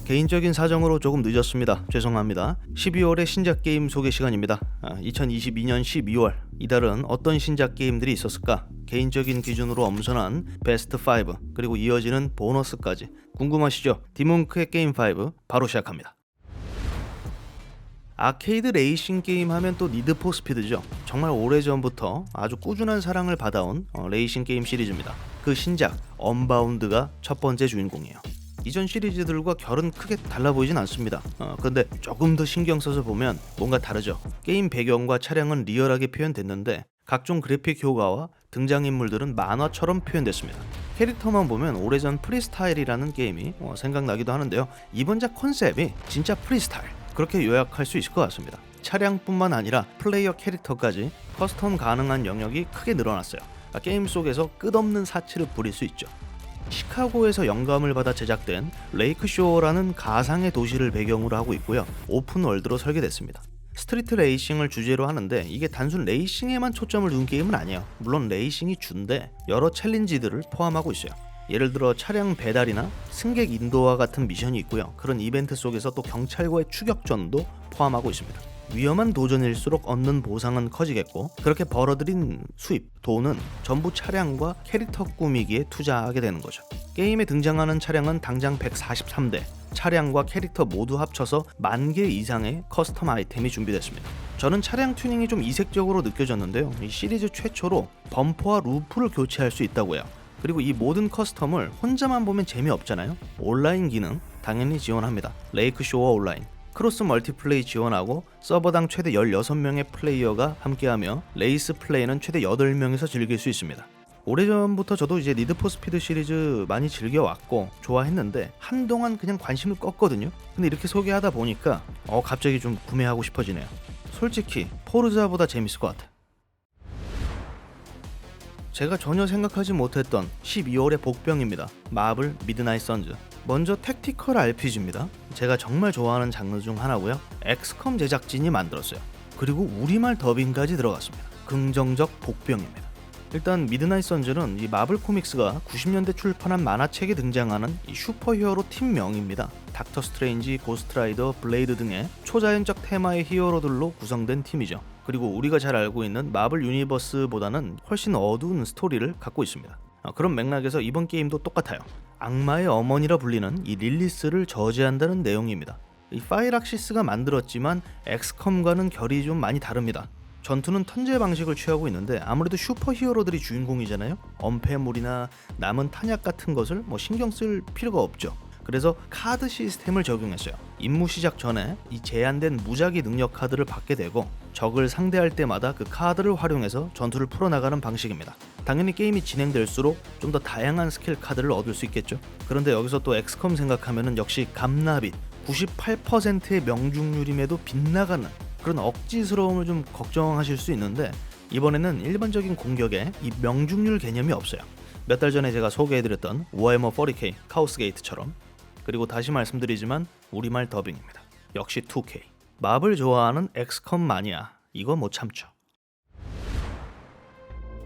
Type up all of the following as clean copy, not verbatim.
개인적인 사정으로 조금 늦었습니다. 죄송합니다. 12월의 신작 게임 소개 시간입니다. 2022년 12월 이달은 어떤 신작 게임들이 있었을까? 개인적인 기준으로 엄선한 베스트 5 그리고 이어지는 보너스까지 궁금하시죠? 디몬크의 게임 5 바로 시작합니다. 아케이드 레이싱 게임 하면 또 니드 포 스피드죠. 정말 오래전부터 아주 꾸준한 사랑을 받아온 레이싱 게임 시리즈입니다. 그 신작 언바운드가 첫 번째 주인공이에요. 이전 시리즈들과 결은 크게 달라 보이진 않습니다. 그런데 조금 더 신경 써서 보면 뭔가 다르죠. 게임 배경과 차량은 리얼하게 표현됐는데 각종 그래픽 효과와 등장인물들은 만화처럼 표현됐습니다. 캐릭터만 보면 오래전 프리스타일이라는 게임이 생각나기도 하는데요. 이번 작 컨셉이 진짜 프리스타일, 그렇게 요약할 수 있을 것 같습니다. 차량뿐만 아니라 플레이어 캐릭터까지 커스텀 가능한 영역이 크게 늘어났어요. 게임 속에서 끝없는 사치를 부릴 수 있죠. 시카고에서 영감을 받아 제작된 레이크쇼어라는 가상의 도시를 배경으로 하고 있고요. 오픈월드로 설계됐습니다. 스트리트 레이싱을 주제로 하는데 이게 단순 레이싱에만 초점을 둔 게임은 아니에요. 물론 레이싱이 주인데 여러 챌린지들을 포함하고 있어요. 예를 들어 차량 배달이나 승객 인도와 같은 미션이 있고요. 그런 이벤트 속에서 또 경찰과의 추격전도 포함하고 있습니다. 위험한 도전일수록 얻는 보상은 커지겠고 그렇게 벌어들인 수입, 돈은 전부 차량과 캐릭터 꾸미기에 투자하게 되는 거죠. 게임에 등장하는 차량은 당장 143대, 차량과 캐릭터 모두 합쳐서 10,000개 이상의 커스텀 아이템이 준비됐습니다. 저는 차량 튜닝이 좀 이색적으로 느껴졌는데요. 이 시리즈 최초로 범퍼와 루프를 교체할 수 있다고 해요. 그리고 이 모든 커스텀을 혼자만 보면 재미없잖아요. 온라인 기능 당연히 지원합니다. 레이크쇼어 온라인, 크로스 멀티플레이 지원하고 서버당 최대 16명의 플레이어가 함께하며 레이스 플레이는 최대 8명에서 즐길 수 있습니다. 오래전부터 저도 이제 니드 포 스피드 시리즈 많이 즐겨왔고 좋아했는데 한동안 그냥 관심을 껐거든요. 근데 이렇게 소개하다 보니까 갑자기 좀 구매하고 싶어지네요. 솔직히 포르자보다 재밌을 것 같아요. 제가 전혀 생각하지 못했던 12월의 복병입니다. 마블 미드나잇 선즈. 먼저 택티컬 RPG입니다. 제가 정말 좋아하는 장르 중 하나고요. 엑스컴 제작진이 만들었어요. 그리고 우리말 더빙까지 들어갔습니다. 긍정적 복병입니다. 일단 미드나잇 선즈는 이 마블 코믹스가 90년대 출판한 만화책에 등장하는 이 슈퍼히어로 팀명입니다. 닥터 스트레인지, 고스트라이더, 블레이드 등의 초자연적 테마의 히어로들로 구성된 팀이죠. 그리고 우리가 잘 알고 있는 마블 유니버스보다는 훨씬 어두운 스토리를 갖고 있습니다. 그런 맥락에서 이번 게임도 똑같아요. 악마의 어머니라 불리는 이 릴리스를 저지한다는 내용입니다. 이 파이락시스가 만들었지만 엑스컴과는 결이 좀 많이 다릅니다. 전투는 턴제 방식을 취하고 있는데 아무래도 슈퍼히어로들이 주인공이잖아요. 엄폐물이나 남은 탄약 같은 것을 신경 쓸 필요가 없죠. 그래서 카드 시스템을 적용했어요. 임무 시작 전에 이 제한된 무작위 능력 카드를 받게 되고 적을 상대할 때마다 그 카드를 활용해서 전투를 풀어나가는 방식입니다. 당연히 게임이 진행될수록 좀 더 다양한 스킬 카드를 얻을 수 있겠죠. 그런데 여기서 또 엑스컴 생각하면은 역시 감나빛 98%의 명중률임에도 빗나가는 그런 억지스러움을 좀 걱정하실 수 있는데 이번에는 일반적인 공격에 이 명중률 개념이 없어요. 몇 달 전에 제가 소개해드렸던 워해머 40K 카오스 게이트처럼. 그리고 다시 말씀드리지만 우리말 더빙입니다. 역시 2K. 마블 좋아하는 엑스컴 마니아, 이거 못 참죠.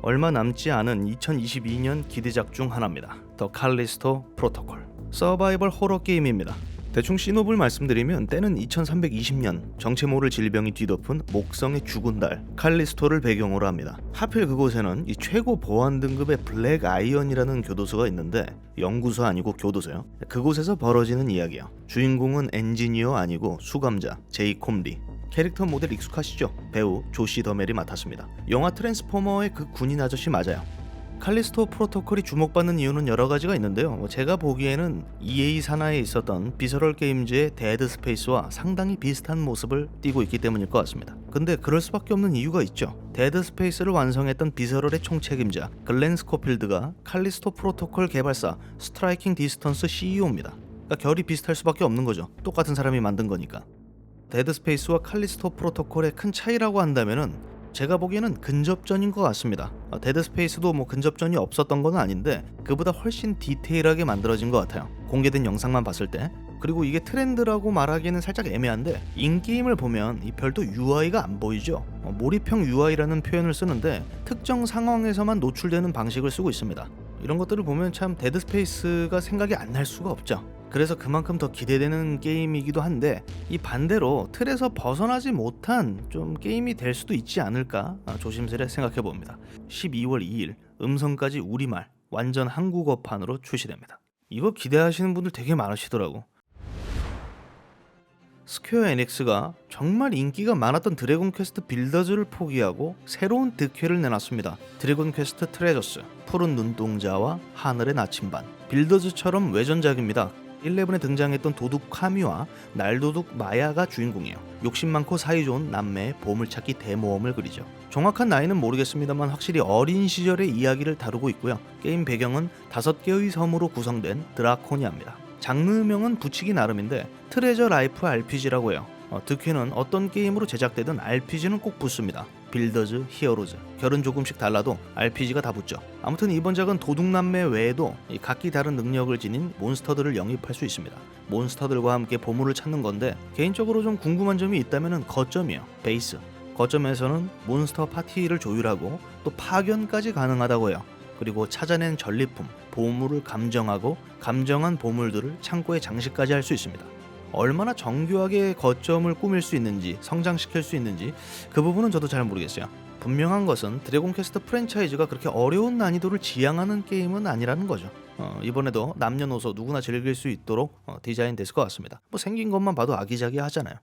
얼마 남지 않은 2022년 기대작 중 하나입니다. 더 칼리스토 프로토콜. 서바이벌 호러 게임입니다. 대충 시놉을 말씀드리면 때는 2320년 정체 모를 질병이 뒤덮은 목성의 죽은 달 칼리스토를 배경으로 합니다. 하필 그곳에는 이 최고 보안 등급의 블랙 아이언이라는 교도소가 있는데 연구소 아니고 교도소요. 그곳에서 벌어지는 이야기예요. 주인공은 엔지니어 아니고 수감자 제이콥 리. 캐릭터 모델 익숙하시죠? 배우 조시 더멜이 맡았습니다. 영화 트랜스포머의 그 군인 아저씨 맞아요. 칼리스토 프로토콜이 주목받는 이유는 여러 가지가 있는데요. 제가 보기에는 EA 산하에 있었던 비서럴 게임즈의 데드 스페이스와 상당히 비슷한 모습을 띠고 있기 때문일 것 같습니다. 근데 그럴 수밖에 없는 이유가 있죠. 데드 스페이스를 완성했던 비서럴의 총책임자 글렌 스코필드가 칼리스토 프로토콜 개발사 스트라이킹 디스턴스 CEO입니다. 그러니까 결이 비슷할 수밖에 없는 거죠. 똑같은 사람이 만든 거니까. 데드 스페이스와 칼리스토 프로토콜의 큰 차이라고 한다면은 제가 보기에는 근접전인 것 같습니다. 데드 스페이스도 근접전이 없었던 건 아닌데 그보다 훨씬 디테일하게 만들어진 것 같아요. 공개된 영상만 봤을 때. 그리고 이게 트렌드라고 말하기에는 살짝 애매한데 인게임을 보면 이 별도 UI가 안 보이죠. 몰입형 UI라는 표현을 쓰는데 특정 상황에서만 노출되는 방식을 쓰고 있습니다. 이런 것들을 보면 참 데드 스페이스가 생각이 안 날 수가 없죠. 그래서 그만큼 더 기대되는 게임이기도 한데, 이 반대로 틀에서 벗어나지 못한 좀 게임이 될 수도 있지 않을까 조심스레 생각해 봅니다. 12월 2일 음성까지 우리말 완전 한국어판으로 출시됩니다. 이거 기대하시는 분들 되게 많으시더라고. 스퀘어 에닉스가 정말 인기가 많았던 드래곤 퀘스트 빌더즈를 포기하고 새로운 득회를 내놨습니다. 드래곤 퀘스트 트레저스, 푸른 눈동자와 하늘의 나침반. 빌더즈처럼 외전작입니다. 11에 등장했던 도둑 카미와 날도둑 마야가 주인공이에요. 욕심 많고 사이 좋은 남매의 보물찾기 대모험을 그리죠. 정확한 나이는 모르겠습니다만 확실히 어린 시절의 이야기를 다루고 있고요. 게임 배경은 5개의 섬으로 구성된 드라코니아입니다. 장르명은 붙이기 나름인데 트레저 라이프 RPG라고 해요. 득회는 어떤 게임으로 제작되든 RPG는 꼭 붙습니다. 빌더즈, 히어로즈, 결은 조금씩 달라도 RPG가 다 붙죠. 아무튼 이번 작은 도둑남매 외에도 각기 다른 능력을 지닌 몬스터들을 영입할 수 있습니다. 몬스터들과 함께 보물을 찾는 건데, 개인적으로 좀 궁금한 점이 있다면 거점이에요. 베이스. 거점에서는 몬스터 파티를 조율하고 또 파견까지 가능하다고 해요. 그리고 찾아낸 전리품, 보물을 감정하고 감정한 보물들을 창고에 장식까지 할 수 있습니다. 얼마나 정교하게 거점을 꾸밀 수 있는지, 성장시킬 수 있는지 그 부분은 저도 잘 모르겠어요. 분명한 것은 드래곤 퀘스트 프랜차이즈가 그렇게 어려운 난이도를 지향하는 게임은 아니라는 거죠. 이번에도 남녀노소 누구나 즐길 수 있도록 디자인됐을 것 같습니다. 뭐 생긴 것만 봐도 아기자기하잖아요.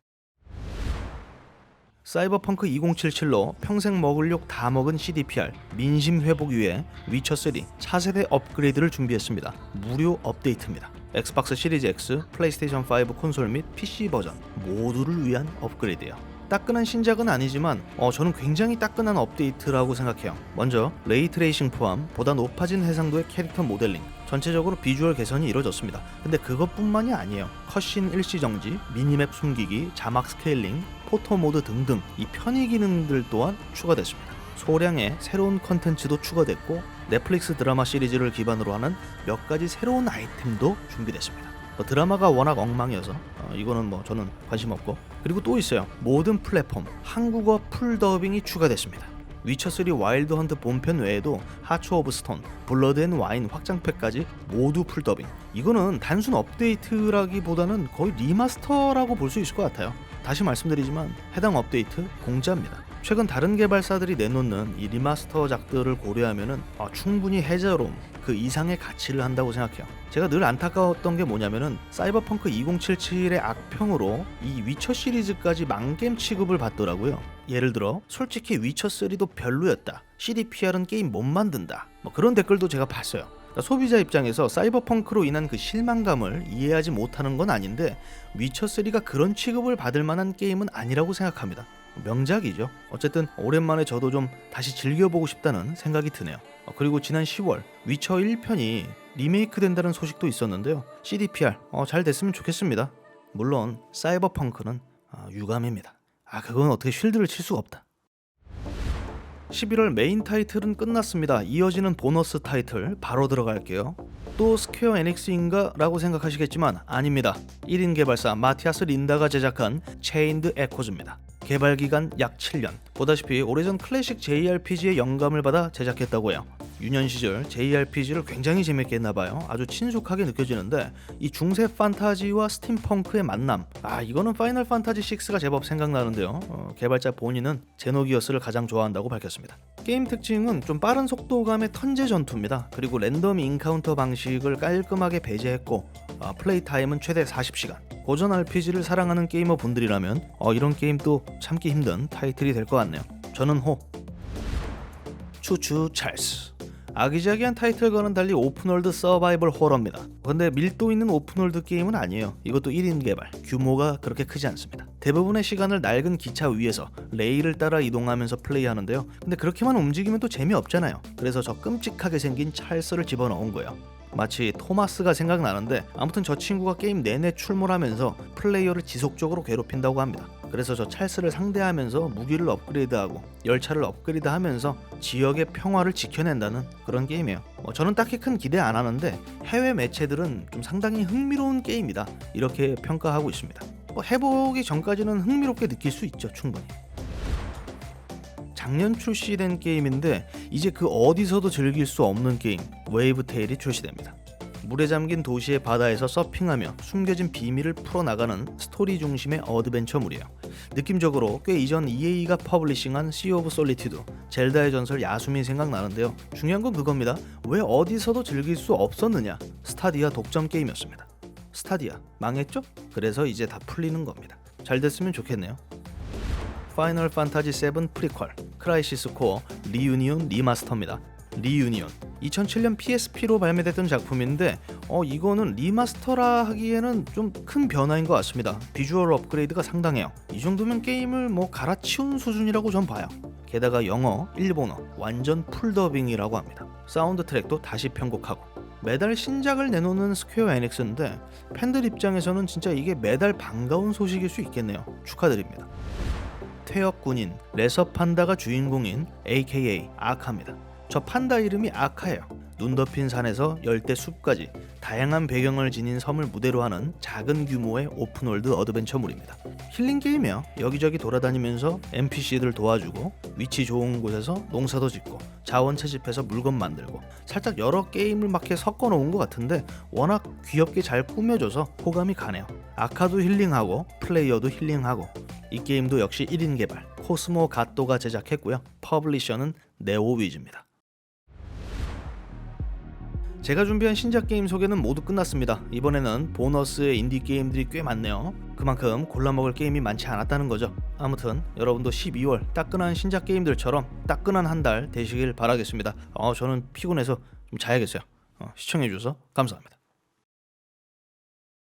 사이버펑크 2077로 평생 먹을 욕 다 먹은 CDPR 민심 회복 위해 위쳐3 차세대 업그레이드를 준비했습니다. 무료 업데이트입니다. 엑스박스 시리즈 X, 플레이스테이션 5 콘솔 및 PC 버전 모두를 위한 업그레이드예요. 따끈한 신작은 아니지만 저는 굉장히 따끈한 업데이트라고 생각해요. 먼저 레이트레이싱 포함 보다 높아진 해상도의 캐릭터 모델링, 전체적으로 비주얼 개선이 이루어졌습니다. 근데 그것뿐만이 아니에요. 컷신 일시정지, 미니맵 숨기기, 자막 스케일링, 포토 모드 등등 이 편의 기능들 또한 추가됐습니다. 소량의 새로운 컨텐츠도 추가됐고 넷플릭스 드라마 시리즈를 기반으로 하는 몇 가지 새로운 아이템도 준비됐습니다. 드라마가 워낙 엉망이어서 이거는 저는 관심 없고, 그리고 또 있어요. 모든 플랫폼 한국어 풀 더빙이 추가됐습니다. 위쳐3 와일드 헌트 본편 외에도 하츠 오브 스톤, 블러드 앤 와인 확장팩까지 모두 풀 더빙. 이거는 단순 업데이트라기보다는 거의 리마스터라고 볼 수 있을 것 같아요. 다시 말씀드리지만 해당 업데이트 공짜입니다. 최근 다른 개발사들이 내놓는 이 리마스터작들을 고려하면은 충분히 해자로움 그 이상의 가치를 한다고 생각해요. 제가 늘 안타까웠던 게 뭐냐면은 사이버펑크 2077의 악평으로 이 위쳐 시리즈까지 망겜 취급을 받더라고요. 예를 들어 솔직히 위쳐3도 별로였다, CDPR은 게임 못 만든다, 그런 댓글도 제가 봤어요. 소비자 입장에서 사이버펑크로 인한 그 실망감을 이해하지 못하는 건 아닌데 위쳐3가 그런 취급을 받을 만한 게임은 아니라고 생각합니다. 명작이죠. 어쨌든 오랜만에 저도 좀 다시 즐겨보고 싶다는 생각이 드네요. 그리고 지난 10월 위쳐 1편이 리메이크 된다는 소식도 있었는데요. CDPR 잘 됐으면 좋겠습니다. 물론 사이버펑크는 유감입니다. 그건 어떻게 쉴드를 칠 수가 없다. 11월 메인 타이틀은 끝났습니다. 이어지는 보너스 타이틀 바로 들어갈게요. 또 스퀘어 에닉스인가? 라고 생각하시겠지만 아닙니다. 1인 개발사 마티아스 린다가 제작한 체인드 에코즈입니다. 개발기간 약 7년. 보다시피 오래전 클래식 JRPG의 영감을 받아 제작했다고 해요. 유년 시절 JRPG를 굉장히 재밌게 했나봐요. 아주 친숙하게 느껴지는데 이 중세 판타지와 스팀펑크의 만남, 이거는 파이널 판타지 6가 제법 생각나는데요. 개발자 본인은 제노기어스를 가장 좋아한다고 밝혔습니다. 게임 특징은 좀 빠른 속도감의 턴제 전투입니다. 그리고 랜덤 인카운터 방식을 깔끔하게 배제했고 플레이 타임은 최대 40시간. 고전 RPG를 사랑하는 게이머 분들이라면 이런 게임도 참기 힘든 타이틀이 될 것 같네요. 저는 호. 추추 찰스. 아기자기한 타이틀과는 달리 오픈월드 서바이벌 호러입니다. 근데 밀도 있는 오픈월드 게임은 아니에요. 이것도 1인 개발, 규모가 그렇게 크지 않습니다. 대부분의 시간을 낡은 기차 위에서 레일을 따라 이동하면서 플레이하는데요. 근데 그렇게만 움직이면 또 재미없잖아요. 그래서 저 끔찍하게 생긴 찰스를 집어넣은 거예요. 마치 토마스가 생각나는데 아무튼 저 친구가 게임 내내 출몰하면서 플레이어를 지속적으로 괴롭힌다고 합니다. 그래서 저 찰스를 상대하면서 무기를 업그레이드하고 열차를 업그레이드하면서 지역의 평화를 지켜낸다는 그런 게임이에요. 저는 딱히 큰 기대 안 하는데 해외 매체들은 좀 상당히 흥미로운 게임이다 이렇게 평가하고 있습니다. 해보기 전까지는 흥미롭게 느낄 수 있죠, 충분히. 작년 출시된 게임인데 이제 그 어디서도 즐길 수 없는 게임 웨이브 테일이 출시됩니다. 물에 잠긴 도시의 바다에서 서핑하며 숨겨진 비밀을 풀어나가는 스토리 중심의 어드벤처물이에요. 느낌적으로 꽤 이전 EA가 퍼블리싱한 Sea of Solitude, 젤다의 전설 야숨이 생각나는데요. 중요한 건 그겁니다. 왜 어디서도 즐길 수 없었느냐? 스타디아 독점 게임이었습니다. 스타디아 망했죠? 그래서 이제 다 풀리는 겁니다. 잘 됐으면 좋겠네요. 파이널 판타지 7 프리퀄 크라이시스 코어 리유니온 리마스터입니다. 리유니온 2007년 PSP로 발매됐던 작품인데 이거는 리마스터라 하기에는 좀 큰 변화인 것 같습니다. 비주얼 업그레이드가 상당해요. 이 정도면 게임을 갈아치운 수준이라고 전 봐요. 게다가 영어, 일본어 완전 풀더빙이라고 합니다. 사운드 트랙도 다시 편곡하고 매달 신작을 내놓는 스퀘어 에닉스인데 팬들 입장에서는 진짜 이게 매달 반가운 소식일 수 있겠네요. 축하드립니다. 퇴역 군인 레서 판다가 주인공인 AKA 아카입니다. 저 판다 이름이 아카예요. 눈 덮인 산에서 열대 숲까지 다양한 배경을 지닌 섬을 무대로 하는 작은 규모의 오픈월드 어드벤처물입니다. 힐링 게임이에요. 여기저기 돌아다니면서 NPC들 도와주고 위치 좋은 곳에서 농사도 짓고 자원 채집해서 물건 만들고 살짝 여러 게임을 막 섞어 놓은 것 같은데 워낙 귀엽게 잘 꾸며줘서 호감이 가네요. 아카도 힐링하고 플레이어도 힐링하고 이 게임도 역시 1인 개발 코스모 갓도가 제작했고요. 퍼블리셔는 네오위즈입니다. 제가 준비한 신작 게임 소개는 모두 끝났습니다. 이번에는 보너스의 인디 게임들이 꽤 많네요. 그만큼 골라먹을 게임이 많지 않았다는 거죠. 아무튼 여러분도 12월 따끈한 신작 게임들처럼 따끈한 한 달 되시길 바라겠습니다. 저는 피곤해서 좀 자야겠어요. 시청해주셔서 감사합니다.